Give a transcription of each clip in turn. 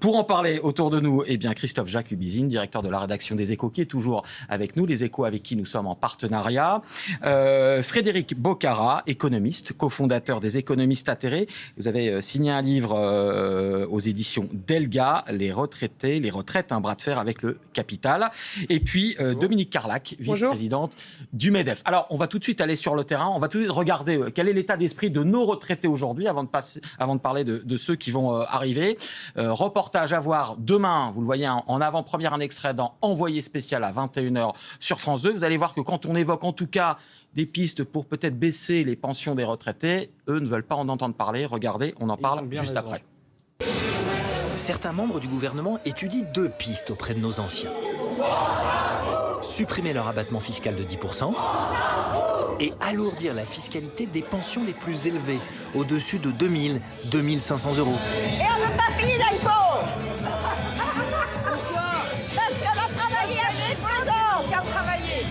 Pour en parler autour de nous, Christophe Jacubizine, directeur de la rédaction des Échos, qui est toujours avec nous, les Échos avec qui nous sommes en partenariat. Frédéric Bocara, économiste, cofondateur des Économistes Atterrés. Vous avez signé un livre aux éditions Delga, Les retraites, un bras de fer avec le capital. Et puis Dominique Carlac, vice-présidente du MEDEF. Alors, on va tout de suite aller sur le terrain, on va tout de suite regarder quel est l'état d'esprit de nos retraités aujourd'hui, avant de parler de ceux qui vont arriver. Reportage à voir demain, vous le voyez en avant-première, un extrait dans Envoyé spécial à 21h sur France 2. Vous allez voir que quand on évoque en tout cas des pistes pour peut-être baisser les pensions des retraités, eux ne veulent pas en entendre parler. Regardez, on en parle juste après. Certains membres du gouvernement étudient 2 pistes auprès de nos anciens. Supprimer leur abattement fiscal de 10% et alourdir la fiscalité des pensions les plus élevées, au-dessus de 2 000, 2 500 euros. Et on ne veut pas payer l'impôt. Pourquoi ? Parce qu'on a travaillé assez peu ans. On a travaillé.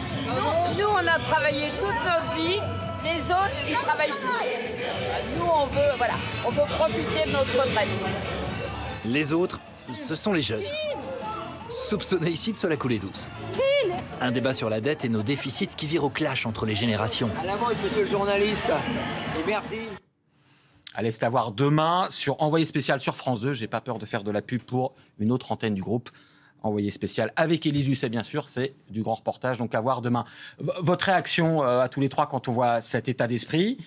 Nous, on a travaillé toute notre vie. Les autres, ils ne travaillent plus. Nous, on veut profiter de notre retraite. Les autres, ce sont les jeunes. Soupçonnés ici de se la couler douce. Un débat sur la dette et nos déficits qui vire au clash entre les générations. À l'avant, il peut être le journaliste. Et merci. Allez, c'est à voir demain sur Envoyé spécial sur France 2. J'ai pas peur de faire de la pub pour une autre antenne du groupe. Envoyé spécial avec Élise Lucet, bien sûr, c'est du grand reportage, donc à voir demain. Votre réaction à tous les trois quand on voit cet état d'esprit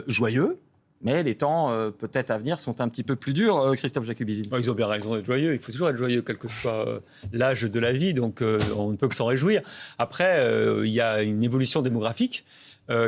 joyeux, mais les temps peut-être à venir sont un petit peu plus durs, Christophe Jacubizine. Ils ont bien raison d'être joyeux, il faut toujours être joyeux, quel que soit l'âge de la vie, donc on ne peut que s'en réjouir. Après, il y a une évolution démographique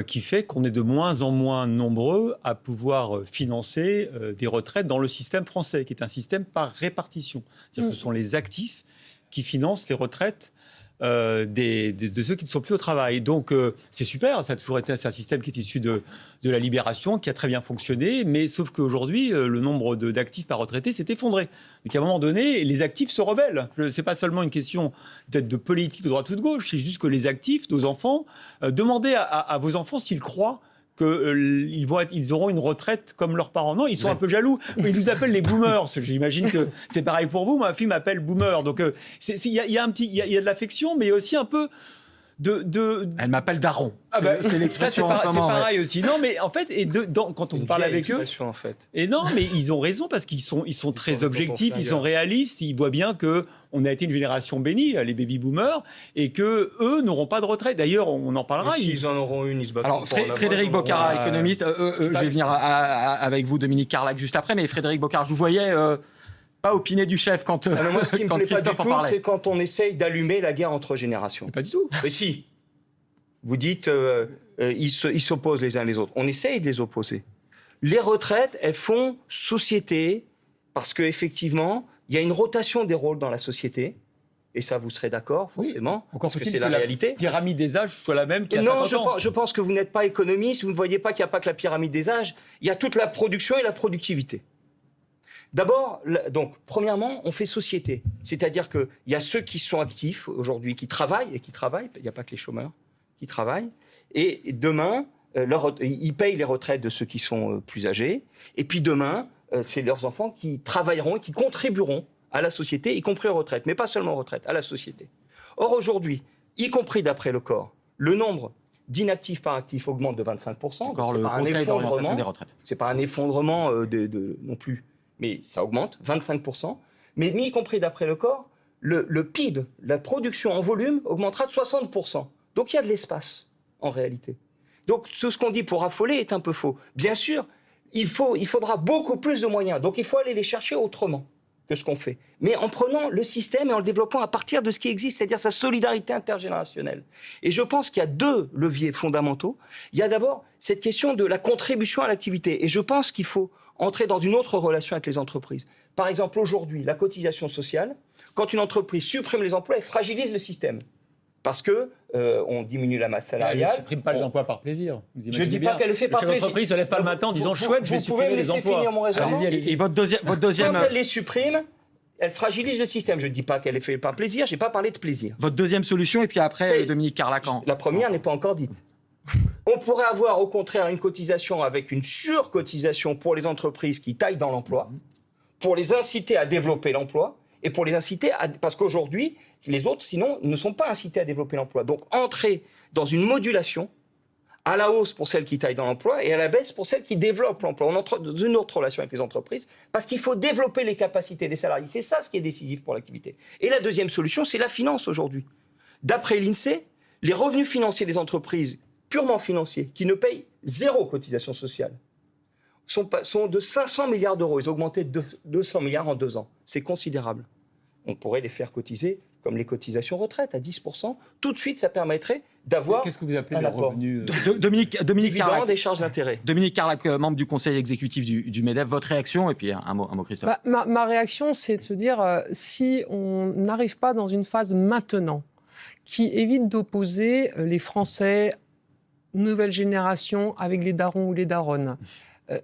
qui fait qu'on est de moins en moins nombreux à pouvoir financer des retraites dans le système français, qui est un système par répartition. C'est-à-dire que ce sont les actifs qui financent les retraites de ceux qui ne sont plus au travail. Donc c'est super, ça a toujours été un système qui est issu de la libération, qui a très bien fonctionné, mais sauf qu'aujourd'hui, le nombre d'actifs par retraité s'est effondré. Donc à un moment donné, les actifs se rebellent. Ce n'est pas seulement une question peut-être de politique de droite ou de gauche, c'est juste que les actifs, nos enfants, demandez à vos enfants s'ils croient qu'ils auront une retraite comme leurs parents. Non, ils sont un peu jaloux. Ils nous appellent les boomers. J'imagine que c'est pareil pour vous. Ma fille m'appelle boomer. Donc, il y a de l'affection, mais aussi un peu Elle m'appelle daron. C'est l'expression en ce moment. C'est pareil aussi. Non, mais en fait, quand on parle avec eux... En fait. Et non, mais ils ont raison parce qu'ils sont très objectifs, ils sont réalistes, ils voient bien qu'on a été une génération bénie, les baby-boomers, et qu'eux n'auront pas de retraite. D'ailleurs, on en parlera. S'ils en auront une, ils se battent. Alors, Frédéric Bocara, économiste, je vais venir avec vous, Dominique Carlac, juste après, mais Frédéric Bocara, je vous voyais... pas opiner du chef quand moi, ce qui me plaît pas du Christophe en tout, parlait. c'est quand on essaye d'allumer la guerre entre générations. Pas du tout. Mais si. Vous dites, ils s'opposent les uns les autres. On essaye de les opposer. Les retraites, elles font société parce qu'effectivement, il y a une rotation des rôles dans la société. Et ça, vous serez d'accord, forcément, oui. parce que c'est la réalité. La pyramide des âges soit la même qu'il y a 50 ans. Non, je pense que vous n'êtes pas économiste, vous ne voyez pas qu'il n'y a pas que la pyramide des âges. Il y a toute la production et la productivité. D'abord, donc, premièrement, on fait société. C'est-à-dire qu'il y a ceux qui sont actifs aujourd'hui, qui travaillent, il n'y a pas que les chômeurs, qui travaillent, et demain, ils payent les retraites de ceux qui sont plus âgés, et puis demain, c'est leurs enfants qui travailleront et qui contribueront à la société, y compris aux retraites, mais pas seulement aux retraites, à la société. Or, aujourd'hui, y compris d'après le corps, le nombre d'inactifs par actif augmente de 25%, Encore c'est le pas un Conseil d'orientation des retraites. C'est pas un effondrement non plus. Mais ça augmente, 25%. Mais y compris d'après le corps, le PIB, la production en volume, augmentera de 60%. Donc il y a de l'espace, en réalité. Donc tout ce qu'on dit pour affoler est un peu faux. Bien sûr, il faudra beaucoup plus de moyens. Donc il faut aller les chercher autrement que ce qu'on fait. Mais en prenant le système et en le développant à partir de ce qui existe, c'est-à-dire sa solidarité intergénérationnelle. Et je pense qu'il y a 2 leviers fondamentaux. Il y a d'abord cette question de la contribution à l'activité. Et je pense qu'il faut entrer dans une autre relation avec les entreprises. Par exemple, aujourd'hui, la cotisation sociale, quand une entreprise supprime les emplois, elle fragilise le système. Parce qu'on diminue la masse salariale. Elle ne supprime pas les emplois par plaisir. Je ne dis pas qu'elle le fait par plaisir. L'entreprise ne se lève pas le matin en disant « chouette, je vais supprimer les emplois ». Vous pouvez me laisser finir mon raisonnement. Et votre deuxième... Quand elle les supprime, elle fragilise le système. Je ne dis pas qu'elle les fait par plaisir, je n'ai pas parlé de plaisir. Votre deuxième solution, et puis après, Dominique Carlac. La première n'est pas encore dite. On pourrait avoir au contraire une cotisation avec une surcotisation pour les entreprises qui taillent dans l'emploi, pour les inciter à développer l'emploi et pour les inciter à... Parce qu'aujourd'hui, les autres, sinon, ne sont pas incités à développer l'emploi. Donc, entrer dans une modulation à la hausse pour celles qui taillent dans l'emploi et à la baisse pour celles qui développent l'emploi. On entre dans une autre relation avec les entreprises parce qu'il faut développer les capacités des salariés. C'est ça ce qui est décisif pour l'activité. Et la deuxième solution, c'est la finance aujourd'hui. D'après l'INSEE, les revenus financiers des entreprises purement financiers qui ne payent 0 cotisation sociale sont de 500 milliards d'euros. Ils ont augmenté de 200 milliards en 2 ans. C'est considérable. On pourrait les faire cotiser comme les cotisations retraite à 10%. Tout de suite, ça permettrait d'avoir Qu'est-ce que vous appelez un les apport. revenus Dominique Dividendes Carlac. et charges d'intérêt. Dominique Carlac, membre du conseil exécutif du MEDEF, votre réaction et puis un mot Christophe. Ma réaction, c'est de se dire, si on n'arrive pas dans une phase maintenant qui évite d'opposer les Français, nouvelle génération, avec les darons ou les daronnes,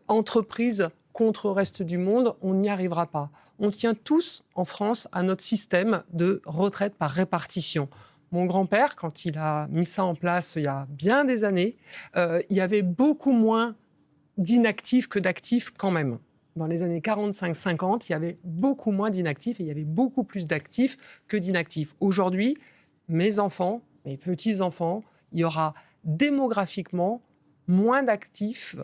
entreprises contre le reste du monde, on n'y arrivera pas. On tient tous en France à notre système de retraite par répartition. Mon grand-père, quand il a mis ça en place il y a bien des années, il y avait beaucoup moins d'inactifs que d'actifs quand même. Dans les années 45-50, il y avait beaucoup moins d'inactifs et il y avait beaucoup plus d'actifs que d'inactifs. Aujourd'hui, mes enfants, mes petits-enfants, il y aura démographiquement moins d'actifs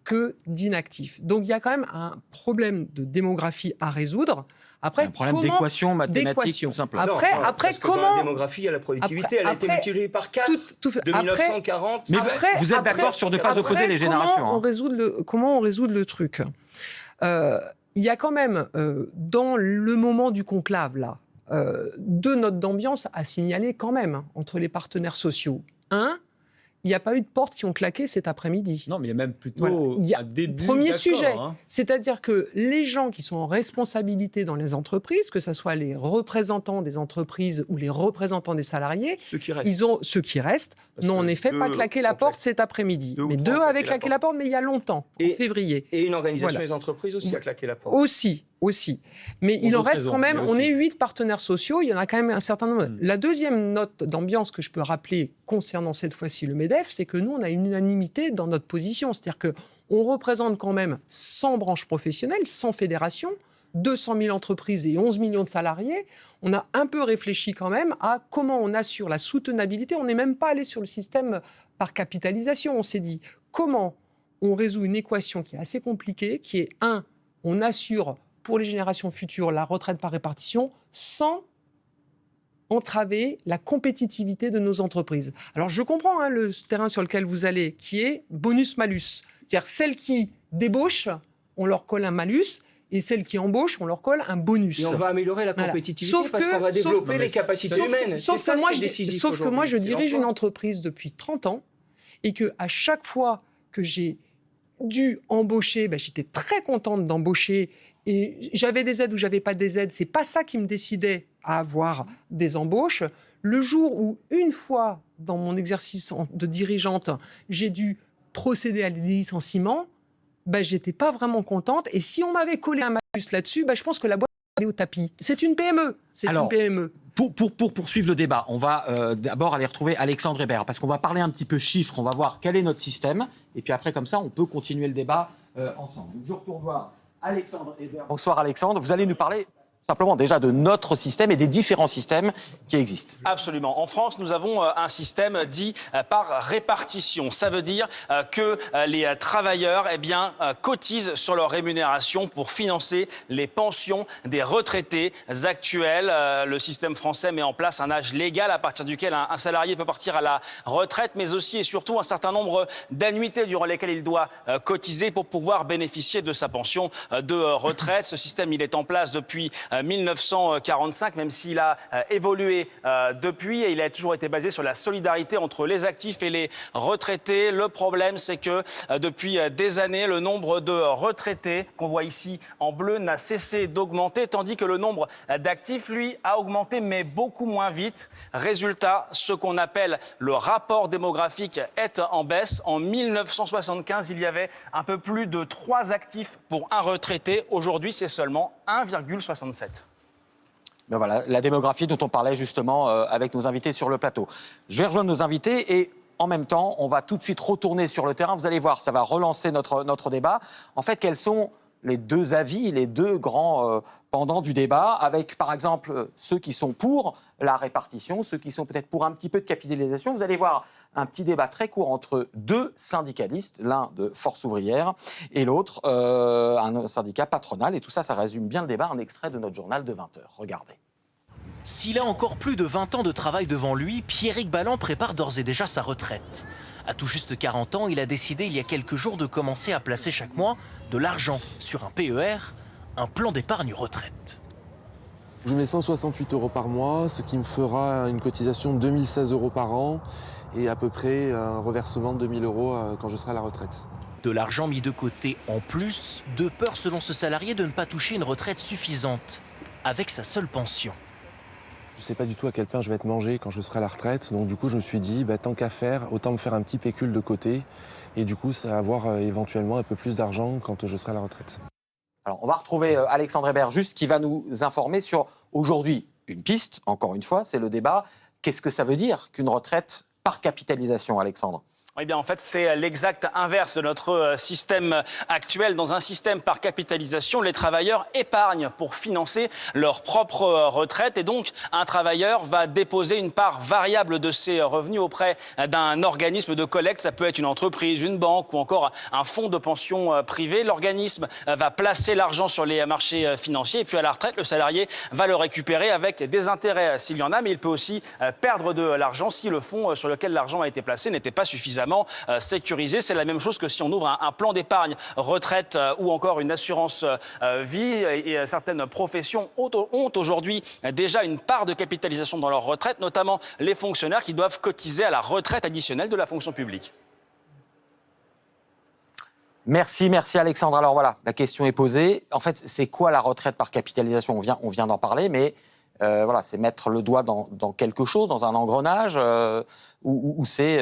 que d'inactifs. Donc il y a quand même un problème de démographie à résoudre. Après, un problème d'équation mathématique d'équation. tout simplement. Après, parce que comment dans la démographie, il y a la productivité, elle a été multipliée par 4 de 1940. Mais vous êtes d'accord sur ne pas opposer les générations. Comment on résout le truc ? Il y a quand même, dans le moment du conclave, là, 2 notes d'ambiance à signaler quand même entre les partenaires sociaux. Il n'y a pas eu de portes qui ont claqué cet après-midi. Non, mais il y a même plutôt Il y a un début premier d'accord, sujet, hein. c'est-à-dire que les gens qui sont en responsabilité dans les entreprises, que ce soit les représentants des entreprises ou les représentants des salariés, Ceux qui restent. ils ont ceux qui restent, Parce n'ont en que effet pas 2 claqué la ont porte claqué. cet après-midi. 2 ou Mais 3 2 ont avaient claqué claqué la porte, mais il y a longtemps, en février. Et une organisation Voilà. des entreprises aussi a claqué la porte. Aussi. Mais Pour il en d'autres reste raisons, quand même, mais on aussi. est 8 partenaires sociaux, il y en a quand même un certain nombre. La deuxième note d'ambiance que je peux rappeler concernant cette fois-ci le MEDEF, c'est que nous, on a une unanimité dans notre position. C'est-à-dire qu'on représente quand même 100 branches professionnelles, 100 fédérations, 200 000 entreprises et 11 millions de salariés. On a un peu réfléchi quand même à comment on assure la soutenabilité. On n'est même pas allé sur le système par capitalisation. On s'est dit comment on résout une équation qui est assez compliquée, qui est on assure pour les générations futures la retraite par répartition sans entraver la compétitivité de nos entreprises. Alors je comprends le terrain sur lequel vous allez, qui est bonus-malus. C'est-à-dire celles qui débauchent, on leur colle un malus, et celles qui embauchent, on leur colle un bonus. Et on va améliorer la Voilà. compétitivité Sauf parce que- qu'on va sauf- développer les capacités humaines. Sauf C'est ça que moi, ce qui est décisif sauf que moi, je aujourd'hui, c'est dirige une l'emploi. entreprise depuis 30 ans et que à chaque fois que j'ai dû embaucher, j'étais très contente d'embaucher et j'avais des aides ou j'avais pas des aides. C'est pas ça qui me décidait à avoir des embauches. Le jour où, une fois dans mon exercice de dirigeante, j'ai dû procéder à des licenciements, j'étais pas vraiment contente. Et si on m'avait collé un malus là-dessus, je pense que la boîte allait au tapis. C'est une PME. Alors, une PME. Pour poursuivre le débat, on va d'abord aller retrouver Alexandre Hébert, parce qu'on va parler un petit peu chiffres, on va voir quel est notre système, et puis après, comme ça, on peut continuer le débat ensemble. Donc, je retourne voir Alexandre Hébert. Bonsoir Alexandre, vous allez nous parler simplement déjà de notre système et des différents systèmes qui existent. Absolument. En France, nous avons un système dit par répartition. Ça veut dire que les travailleurs cotisent sur leur rémunération pour financer les pensions des retraités actuels. Le système français met en place un âge légal à partir duquel un salarié peut partir à la retraite, mais aussi et surtout un certain nombre d'annuités durant lesquelles il doit cotiser pour pouvoir bénéficier de sa pension de retraite. Ce système, il est en place depuis 1945, même s'il a évolué depuis, et il a toujours été basé sur la solidarité entre les actifs et les retraités. Le problème, c'est que depuis des années, le nombre de retraités qu'on voit ici en bleu n'a cessé d'augmenter, tandis que le nombre d'actifs, lui, a augmenté, mais beaucoup moins vite. Résultat, ce qu'on appelle le rapport démographique est en baisse. En 1975, il y avait un peu plus de 3 actifs pour un retraité. Aujourd'hui, c'est seulement 1,67. Voilà, la démographie dont on parlait justement avec nos invités sur le plateau. Je vais rejoindre nos invités et en même temps, on va tout de suite retourner sur le terrain. Vous allez voir, ça va relancer notre débat. En fait, quels sont les deux avis, les deux grands pendants du débat, avec par exemple ceux qui sont pour la répartition, ceux qui sont peut-être pour un petit peu de capitalisation. Vous allez voir un petit débat très court entre deux syndicalistes, l'un de Force ouvrière et l'autre un syndicat patronal. Et tout ça, ça résume bien le débat. Un extrait de notre journal de 20h. Regardez. S'il a encore plus de 20 ans de travail devant lui, Pierrick Balland prépare d'ores et déjà sa retraite. À tout juste 40 ans, il a décidé il y a quelques jours de commencer à placer chaque mois de l'argent sur un PER, un plan d'épargne retraite. Je mets 168 € par mois, ce qui me fera une cotisation de 2016 € par an et à peu près un reversement de 2000 € quand je serai à la retraite. De l'argent mis de côté en plus, de peur selon ce salarié de ne pas toucher une retraite suffisante avec sa seule pension. Je ne sais pas du tout à quel point je vais être mangé quand je serai à la retraite, donc du coup je me suis dit, tant qu'à faire, autant me faire un petit pécule de côté et du coup ça va avoir éventuellement un peu plus d'argent quand je serai à la retraite. Alors on va retrouver Alexandre Hébert juste qui va nous informer sur aujourd'hui une piste, encore une fois, c'est le débat. Qu'est-ce que ça veut dire qu'une retraite par capitalisation, Alexandre ? Eh bien, en fait, c'est l'exact inverse de notre système actuel. Dans un système par capitalisation, les travailleurs épargnent pour financer leur propre retraite. Et donc, un travailleur va déposer une part variable de ses revenus auprès d'un organisme de collecte. Ça peut être une entreprise, une banque ou encore un fonds de pension privé. L'organisme va placer l'argent sur les marchés financiers. Et puis, à la retraite, le salarié va le récupérer avec des intérêts s'il y en a. Mais il peut aussi perdre de l'argent si le fonds sur lequel l'argent a été placé n'était pas suffisamment sécurisé. C'est la même chose que si on ouvre un plan d'épargne retraite ou encore une assurance vie. Et certaines professions ont aujourd'hui déjà une part de capitalisation dans leur retraite, notamment les fonctionnaires qui doivent cotiser à la retraite additionnelle de la fonction publique. Merci Alexandre. Alors voilà, la question est posée. En fait, c'est quoi la retraite par capitalisation ? On vient d'en parler, mais voilà, c'est mettre le doigt dans quelque chose, dans un engrenage, ou c'est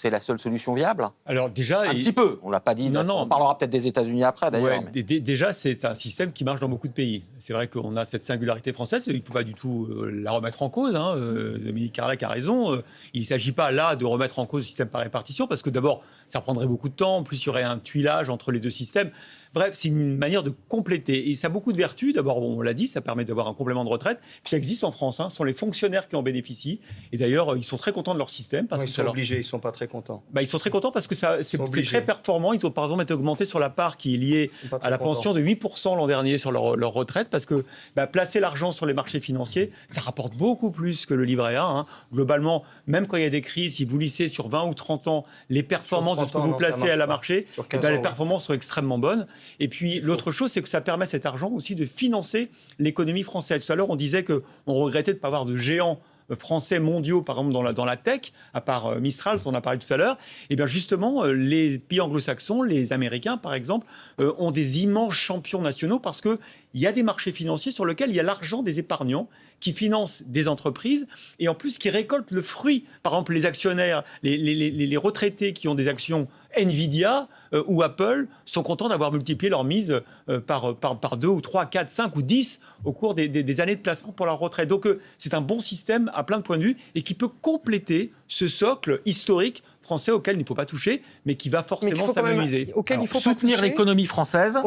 la seule solution viable ? Alors déjà, un petit peu, on ne l'a pas dit, on parlera peut-être des États-Unis après d'ailleurs. Ouais, déjà, c'est un système qui marche dans beaucoup de pays. C'est vrai qu'on a cette singularité française, il ne faut pas du tout la remettre en cause. Dominique Carlac a raison, il ne s'agit pas là de remettre en cause le système par répartition, parce que d'abord, ça prendrait beaucoup de temps, en plus il y aurait un tuilage entre les deux systèmes. Bref, c'est une manière de compléter. Et ça a beaucoup de vertus. D'abord, on l'a dit, ça permet d'avoir un complément de retraite. Puis ça existe en France. Ce sont les fonctionnaires qui en bénéficient. Et d'ailleurs, ils sont très contents de leur système. Parce ils que sont obligés, ils ne sont pas très contents. Ils sont très contents parce que c'est très performant. Ils ont par exemple été augmentés sur la part qui est liée à la pension de 8% l'an dernier sur leur retraite. Parce que placer l'argent sur les marchés financiers, ça rapporte beaucoup plus que le livret A. Globalement, même quand il y a des crises, si vous lissez sur 20 ou 30 ans les performances de ce que vous placez à la marché, les performances sont extrêmement bonnes. Et puis, l'autre chose, c'est que ça permet cet argent aussi de financer l'économie française. Tout à l'heure, on disait qu'on regrettait de ne pas avoir de géants français mondiaux, par exemple, dans la tech, à part Mistral, on en a parlé tout à l'heure. Et bien, justement, les pays anglo-saxons, les Américains, par exemple, ont des immenses champions nationaux parce qu'il y a des marchés financiers sur lesquels il y a l'argent des épargnants qui financent des entreprises et en plus qui récoltent le fruit. Par exemple, les actionnaires, les retraités qui ont des actions Nvidia ou Apple sont contents d'avoir multiplié leur mise par 2 ou 3, 4, 5 ou 10 au cours des années de placement pour leur retraite. Donc c'est un bon système à plein de points de vue et qui peut compléter ce socle historique français auquel il ne faut pas toucher, mais qui va forcément s'amenuiser. Soutenir l'économie française,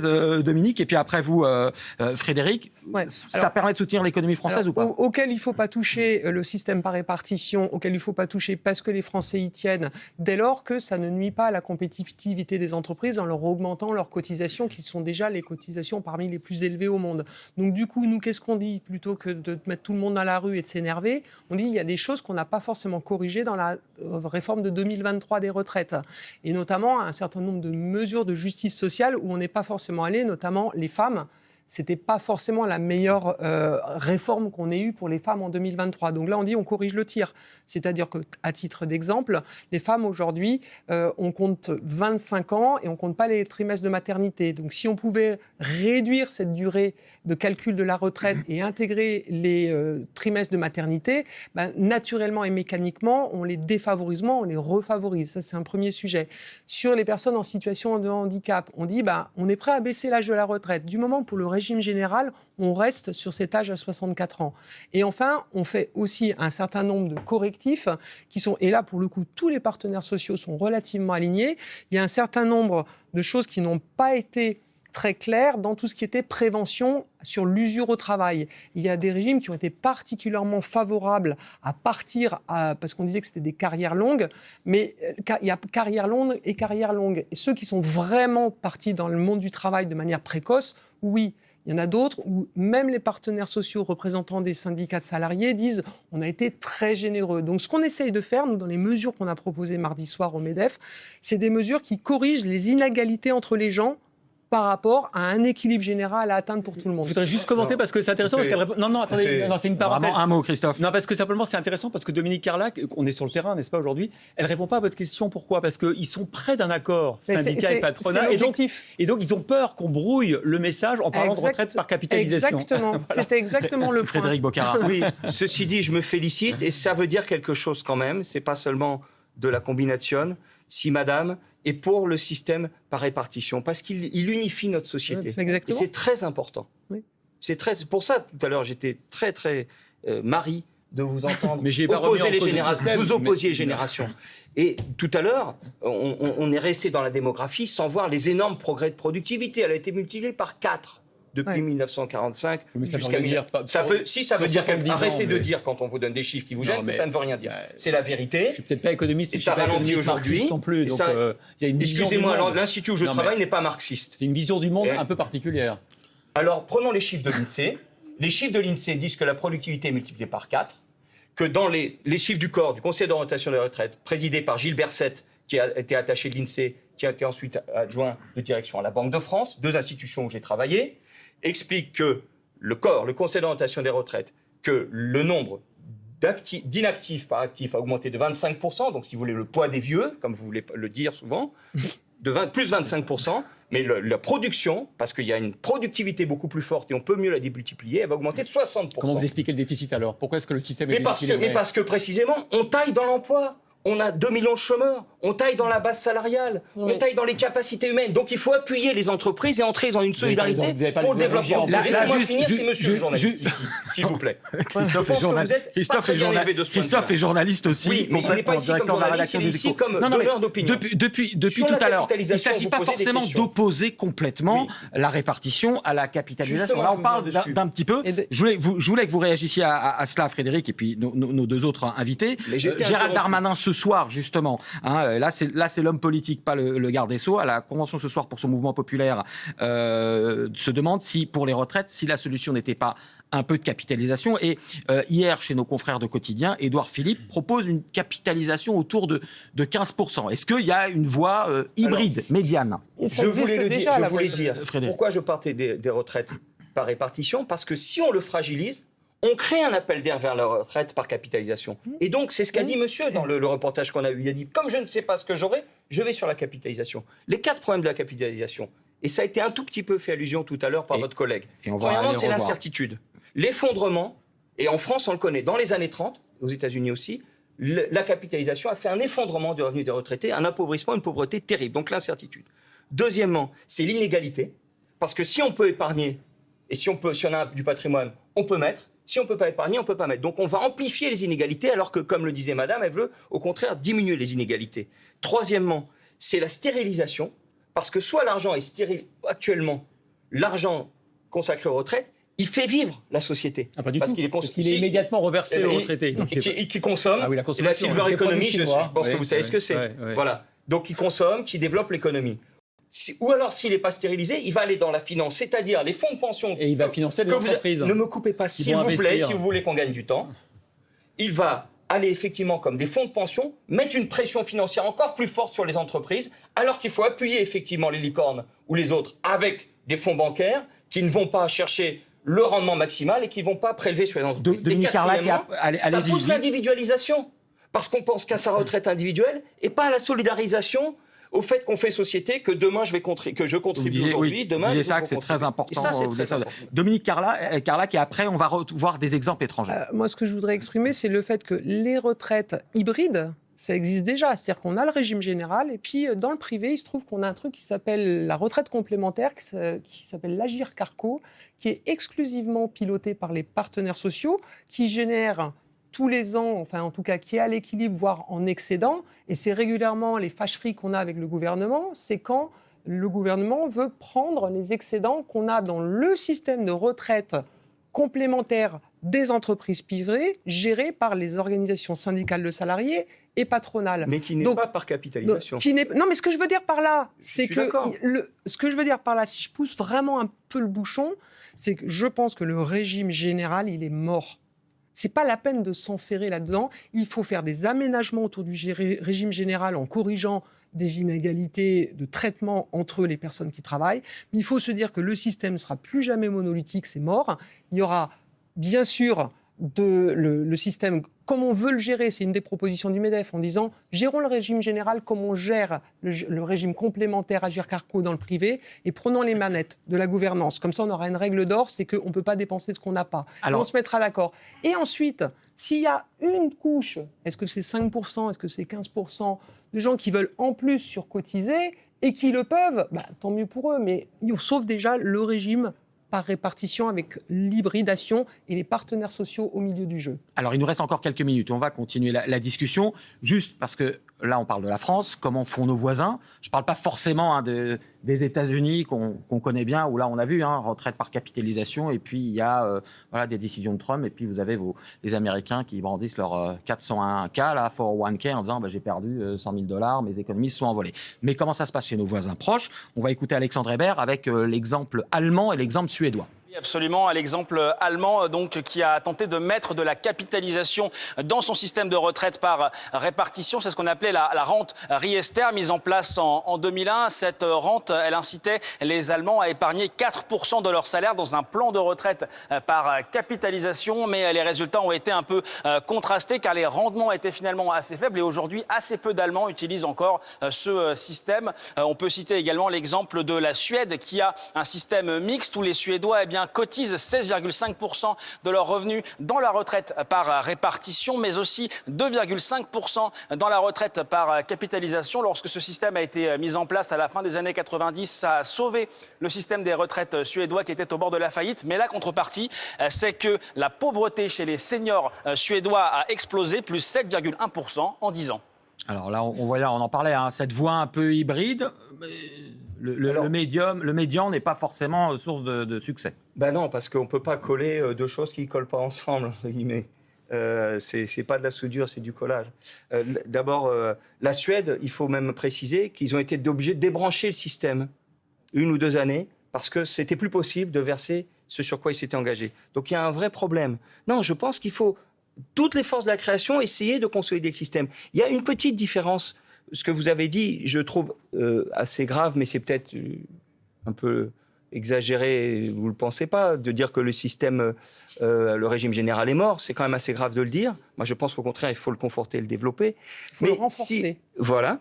Dominique, et puis après vous, Frédéric, ça permet de soutenir l'économie française ou pas ? Auquel il ne faut pas toucher le système par répartition, auquel il ne faut pas toucher parce que les Français y tiennent, dès lors que ça ne nuit pas à la compétitivité des entreprises en leur augmentant leurs cotisations, qui sont déjà les cotisations parmi les plus élevées au monde. Donc du coup, nous, qu'est-ce qu'on dit ? Plutôt que de mettre tout le monde dans la rue et de s'énerver, on dit qu'il y a des choses qu'on n'a pas forcément corrigées dans la réforme de 2023 des retraites, et notamment un certain nombre de mesures de justice sociale où on n'est pas forcément allé, notamment les femmes. C'était pas forcément la meilleure réforme qu'on ait eue pour les femmes en 2023. Donc là, on dit on corrige le tir. C'est-à-dire qu'à titre d'exemple, les femmes aujourd'hui, on compte 25 ans et on compte pas les trimestres de maternité. Donc si on pouvait réduire cette durée de calcul de la retraite et intégrer les trimestres de maternité, naturellement et mécaniquement, on les défavorise, on les refavorise. Ça, c'est un premier sujet. Sur les personnes en situation de handicap, on dit on est prêt à baisser l'âge de la retraite. Du moment pour le régime général, on reste sur cet âge à 64 ans. Et enfin, on fait aussi un certain nombre de correctifs qui sont, et là pour le coup, tous les partenaires sociaux sont relativement alignés. Il y a un certain nombre de choses qui n'ont pas été très claires dans tout ce qui était prévention sur l'usure au travail. Il y a des régimes qui ont été particulièrement favorables à partir, parce qu'on disait que c'était des carrières longues, mais il y a carrière longue et carrière longue. Et ceux qui sont vraiment partis dans le monde du travail de manière précoce, oui. Il y en a d'autres où même les partenaires sociaux représentants des syndicats de salariés disent on a été très généreux. Donc ce qu'on essaye de faire, nous, dans les mesures qu'on a proposées mardi soir au MEDEF, c'est des mesures qui corrigent les inégalités entre les gens par rapport à un équilibre général à atteindre pour tout le monde. Je voudrais juste commenter parce que c'est intéressant. Parce qu'elle... Non, attendez, non, c'est une parenthèse. Vraiment un mot, Christophe. Non, parce que simplement, c'est intéressant parce que Dominique Carlac, on est sur le terrain, n'est-ce pas, aujourd'hui, elle ne répond pas à votre question. Pourquoi ? Parce qu'ils sont près d'un accord, syndicats et patronat. Et donc, ils ont peur qu'on brouille le message en parlant de retraite par capitalisation. Exactement. Voilà. C'était exactement le point. Frédéric Boccara. Oui, ceci dit, je me félicite et ça veut dire quelque chose quand même. C'est pas seulement de la combination. Si madame est pour le système par répartition, parce qu'il unifie notre société. Et c'est très important. Oui. C'est pour ça, tout à l'heure, j'étais très, très Marie de vous entendre opposer les générations. Vous opposiez les générations. Et tout à l'heure, on est resté dans la démographie sans voir les énormes progrès de productivité. Elle a été multipliée par 4. Depuis 1945 jusqu'à 1000. Ça veut dire arrêtez de dire quand on vous donne des chiffres qui vous gênent, ça ne veut rien dire. C'est la vérité. Je suis peut-être pas économiste, et ça ralentit aujourd'hui non plus. Donc, excusez-moi, l'Institut où je travaille n'est pas marxiste. C'est une vision du monde un peu particulière. Alors prenons les chiffres de l'INSEE. Les chiffres de l'INSEE disent que la productivité est multipliée par 4, que dans les chiffres du corps, du Conseil d'orientation des retraites, présidé par Gilles Berset, qui a été attaché de l'INSEE, qui a été ensuite adjoint de direction à la Banque de France, 2 institutions où j'ai travaillé, explique que le Conseil d'orientation des retraites, que le nombre d'inactifs par actif a augmenté de 25%, donc si vous voulez le poids des vieux, comme vous voulez le dire souvent, plus 25%, mais la production, parce qu'il y a une productivité beaucoup plus forte et on peut mieux la démultiplier, elle va augmenter de 60%. Comment vous expliquez le déficit alors ? Pourquoi est-ce que le système est déséquilibré ? Mais parce que précisément, on taille dans l'emploi. On a 2 millions de chômeurs, on taille dans la base salariale, on taille dans les capacités humaines. Donc il faut appuyer les entreprises et entrer dans une solidarité pour le développement. Laissez-moi finir, c'est monsieur le journaliste ici, s'il vous plaît. Christophe est journaliste aussi. Oui, mais il n'est pas ici comme journaliste, il est ici comme donneur d'opinion. Depuis tout à l'heure, il ne s'agit pas forcément d'opposer complètement la répartition à la capitalisation. Là, on parle d'un petit peu. Je voulais que vous réagissiez à cela, Frédéric, et puis nos 2 autres invités. Gérald Darmanin, ce soir, justement, là c'est l'homme politique, pas le garde des Sceaux, à la convention ce soir pour son mouvement populaire, se demande si, pour les retraites, si la solution n'était pas un peu de capitalisation. Et hier, chez nos confrères de Quotidien, Édouard Philippe propose une capitalisation autour de 15%. Est-ce qu'il y a une voie hybride, médiane ? Je voulais dire, pourquoi je partais des retraites par répartition ? Parce que si on le fragilise, on crée un appel d'air vers la retraite par capitalisation. Et donc, c'est ce qu'a dit monsieur dans le reportage qu'on a eu. Il a dit, comme je ne sais pas ce que j'aurai, je vais sur la capitalisation. Les 4 problèmes de la capitalisation, et ça a été un tout petit peu fait allusion tout à l'heure par votre collègue. Premièrement, c'est l'incertitude. L'effondrement, et en France, on le connaît, dans les années 30, aux États-Unis aussi, la capitalisation a fait un effondrement du revenu des retraités, un appauvrissement, une pauvreté terrible. Donc l'incertitude. Deuxièmement, c'est l'inégalité. Parce que si on peut épargner, et si on a du patrimoine, on peut mettre. Si on ne peut pas épargner, on ne peut pas mettre. Donc on va amplifier les inégalités, alors que, comme le disait madame, elle veut au contraire diminuer les inégalités. Troisièmement, c'est la stérilisation, parce que soit l'argent est stérile, actuellement, l'argent consacré aux retraites, il fait vivre la société. Ah, pas du tout. Parce qu'il est immédiatement reversé aux retraités. Et qui consomme. Ah oui, la silver economy, je pense que vous savez ce que c'est. Voilà. Donc qui consomme, qui développe l'économie. Ou alors, s'il n'est pas stérilisé, il va aller dans la finance, c'est-à-dire les fonds de pension. Et il va financer les entreprises. Ne me coupez pas, s'il vous plaît, si vous voulez qu'on gagne du temps. Il va aller effectivement, comme des fonds de pension, mettre une pression financière encore plus forte sur les entreprises, alors qu'il faut appuyer effectivement les licornes ou les autres avec des fonds bancaires qui ne vont pas chercher le rendement maximal et qui ne vont pas prélever sur les entreprises. Dominique Carlac, ça pousse l'individualisation, parce qu'on pense qu'à sa retraite individuelle et pas à la solidarisation, au fait qu'on fait société, que demain je contribue aujourd'hui, demain je ça que c'est très important. Ça, c'est très important. Dominique Carlac, et après on va voir des exemples étrangers. Moi, ce que je voudrais exprimer, c'est le fait que les retraites hybrides ça existe déjà. C'est-à-dire qu'on a le régime général et puis dans le privé, il se trouve qu'on a un truc qui s'appelle la retraite complémentaire, qui s'appelle l'Agirc-Arrco, qui est exclusivement piloté par les partenaires sociaux, qui génère tous les ans, enfin en tout cas qui est à l'équilibre, voire en excédent. Et c'est régulièrement les fâcheries qu'on a avec le gouvernement, c'est quand le gouvernement veut prendre les excédents qu'on a dans le système de retraite complémentaire des entreprises privées gérées par les organisations syndicales de salariés et patronales. Mais qui n'est pas par capitalisation. Non, mais ce que je veux dire par là, c'est que d'accord. Ce que je veux dire par là, si je pousse vraiment un peu le bouchon, c'est que je pense que le régime général, il est mort. C'est pas la peine de s'enferrer là-dedans. Il faut faire des aménagements autour du régime général en corrigeant des inégalités de traitement entre les personnes qui travaillent. Mais il faut se dire que le système ne sera plus jamais monolithique, c'est mort. Il y aura bien sûr le système, comme on veut le gérer, c'est une des propositions du MEDEF, en disant gérons le régime général comme on gère le régime complémentaire Agirc-Arrco dans le privé et prenons les manettes de la gouvernance. Comme ça, on aura une règle d'or, c'est qu'on ne peut pas dépenser ce qu'on n'a pas. Alors, on se mettra d'accord. Et ensuite, s'il y a une couche, est-ce que c'est 5%, est-ce que c'est 15% de gens qui veulent en plus surcotiser et qui le peuvent, tant mieux pour eux, mais on sauve déjà le régime par répartition avec l'hybridation et les partenaires sociaux au milieu du jeu. Alors, il nous reste encore quelques minutes. On va continuer la discussion, juste parce que là, on parle de la France. Comment font nos voisins ? Je ne parle pas forcément des États-Unis qu'on connaît bien, où là, on a vu, retraite par capitalisation, et puis il y a des décisions de Trump, et puis vous avez les Américains qui brandissent leur 401K, là, 401K, en disant j'ai perdu $100 000, mes économies se sont envolées. Mais comment ça se passe chez nos voisins proches ? On va écouter Alexandre Hébert avec l'exemple allemand et l'exemple suédois. Absolument, à l'exemple allemand donc, qui a tenté de mettre de la capitalisation dans son système de retraite par répartition. C'est ce qu'on appelait la rente Riester, mise en place en 2001. Cette rente, elle incitait les Allemands à épargner 4% de leur salaire dans un plan de retraite par capitalisation. Mais les résultats ont été un peu contrastés car les rendements étaient finalement assez faibles et aujourd'hui, assez peu d'Allemands utilisent encore ce système. On peut citer également l'exemple de la Suède qui a un système mixte où les Suédois cotisent 16,5% de leurs revenus dans la retraite par répartition, mais aussi 2,5% dans la retraite par capitalisation. Lorsque ce système a été mis en place à la fin des années 90, ça a sauvé le système des retraites suédois qui était au bord de la faillite. Mais la contrepartie, c'est que la pauvreté chez les seniors suédois a explosé, plus 7,1% en 10 ans. Alors là, on en parlait, cette voie un peu hybride, le médian n'est pas forcément source de succès. Non, parce qu'on ne peut pas coller deux choses qui ne collent pas ensemble, entre guillemets. C'est pas de la soudure, c'est du collage. D'abord, la Suède, il faut même préciser qu'ils ont été obligés de débrancher le système 1 ou 2 années parce que c'était plus possible de verser ce sur quoi ils s'étaient engagés. Donc il y a un vrai problème. Non, je pense qu'il faut toutes les forces de la création essayer de consolider le système. Il y a une petite différence. Ce que vous avez dit, je trouve assez grave, mais c'est peut-être un peu exagéré, vous ne le pensez pas, de dire que le système, le régime général est mort. C'est quand même assez grave de le dire. Moi, je pense qu'au contraire, il faut le conforter et le développer. Il faut le renforcer. Voilà.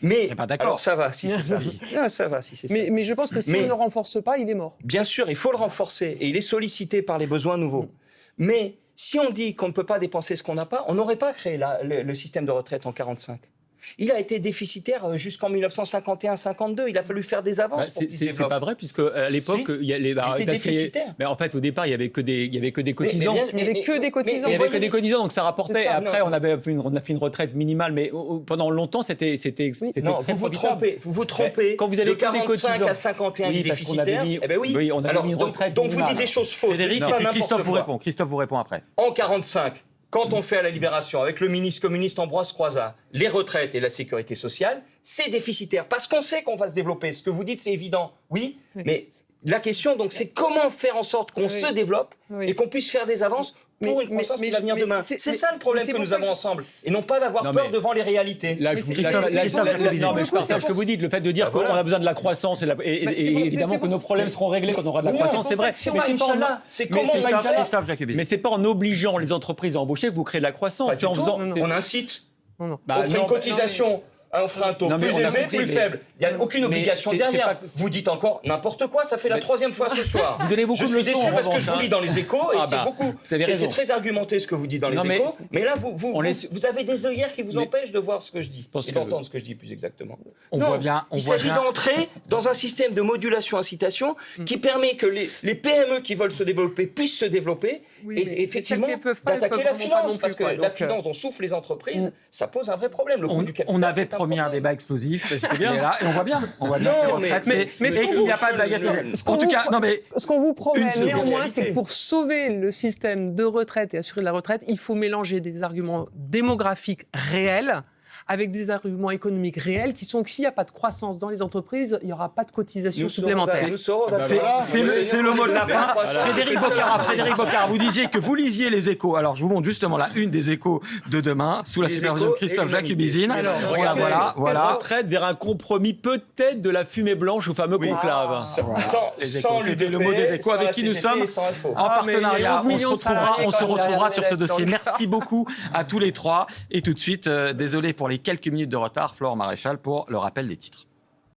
Mais pas d'accord. alors ça va, si c'est ça. Non, ça va, si c'est ça. Mais je pense que si on ne le renforce pas, il est mort. Bien sûr, il faut le renforcer. Et il est sollicité par les besoins nouveaux. Mais si on dit qu'on ne peut pas dépenser ce qu'on n'a pas, on n'aurait pas créé le système de retraite en 1945. Il a été déficitaire jusqu'en 1951-52. Il a fallu faire des avances. C'est pas vrai, puisque à l'époque, il était déficitaire. Mais en fait, au départ, il y avait que des cotisants. Il n'y avait que des cotisants. Il n'y avait que des cotisants, donc ça rapportait. Ça, après, on a fait une retraite minimale, mais pendant longtemps, c'était non, très profitable. Vous vous trompez. Quand vous avez de 45 à 51 déficitaires, oui, on avait mis une retraite donc vous dites des choses fausses. Frédéric, et puis Christophe vous répond après. En 45. Quand on fait à la Libération, avec le ministre communiste Ambroise Croizat, les retraites et la sécurité sociale, c'est déficitaire. Parce qu'on sait qu'on va se développer. Ce que vous dites, c'est évident. Oui, mais la question, donc, c'est comment faire en sorte qu'on se développe et qu'on puisse faire des avances pour une croissance qui va venir demain. C'est ça le problème que nous avons ensemble. Et non pas d'avoir peur devant les réalités. Là, je partage ce que vous dites. Le fait de dire qu'on a besoin de la croissance et évidemment que nos problèmes seront réglés quand on aura de la croissance, c'est vrai. Mais c'est pas en obligeant les entreprises à embaucher que vous créez de la croissance. On incite. On fait une cotisation on fera un taux Non, mais plus on a élevé, compris, plus mais- faible. Il n'y a aucune mais obligation c'est derrière. pas- Vous dites encore n'importe quoi, ça fait la 3e fois ce soir. Vous donnez beaucoup je de suis leçons, déçu en parce que revanche, je vous lis dans les échos et Ah c'est bah, beaucoup. vous avez raison. C'est très argumenté ce que vous dites dans les Non, mais- échos. Mais là, vous avez des œillères qui vous Mais- empêchent de voir ce que je dis pense et que- d'entendre ce que je dis plus exactement. On Non, voit bien. il s'agit d'entrer dans un système de modulation-incitation qui permet que les PME qui veulent se développer puissent se développer Oui, et mais effectivement celles qui peuvent pas, elles d'attaquer peuvent la vraiment pas non finance plus, parce que quoi. la Donc, finance dont souffrent les entreprises, ça pose un vrai problème. Le coût du capital. On avait c'est un promis un problème. débat explosif. C'était bien. Il est là, et on voit bien. On voit bien Non, que les mais- retraites, mais c'est- et qu'il n'y a pas de baguette magique. En tout cas, non mais Ce qu'on vous promet une seconde néanmoins, réalité. c'est que pour sauver le système de retraite et assurer la retraite, il faut mélanger des arguments démographiques réels avec des arguments économiques réels qui sont que s'il n'y a pas de croissance dans les entreprises, il n'y aura pas de cotisation Nous serons supplémentaire. Nous serons C'est d'accord. c'est le mot de la fin. Voilà. Frédéric Boccara, vous disiez que vous lisiez les échos. Alors, je vous montre justement la une des échos de demain, sous la Les supervision de Échos et Christophe l'Humanité. Jacubizine. Alors, Voilà. La retraite vers un compromis peut-être de la fumée blanche au fameux conclave. Les Échos, c'était le mot des Échos avec qui nous sommes en Ah, mais il y a partenariat. 11 millions de On salariés se quand même retrouvera derrière sur ce les lettres, dossier. donc. Merci beaucoup à tous les trois. Et tout de suite, désolé pour les quelques minutes de retard, Flore Maréchal, pour le rappel des titres.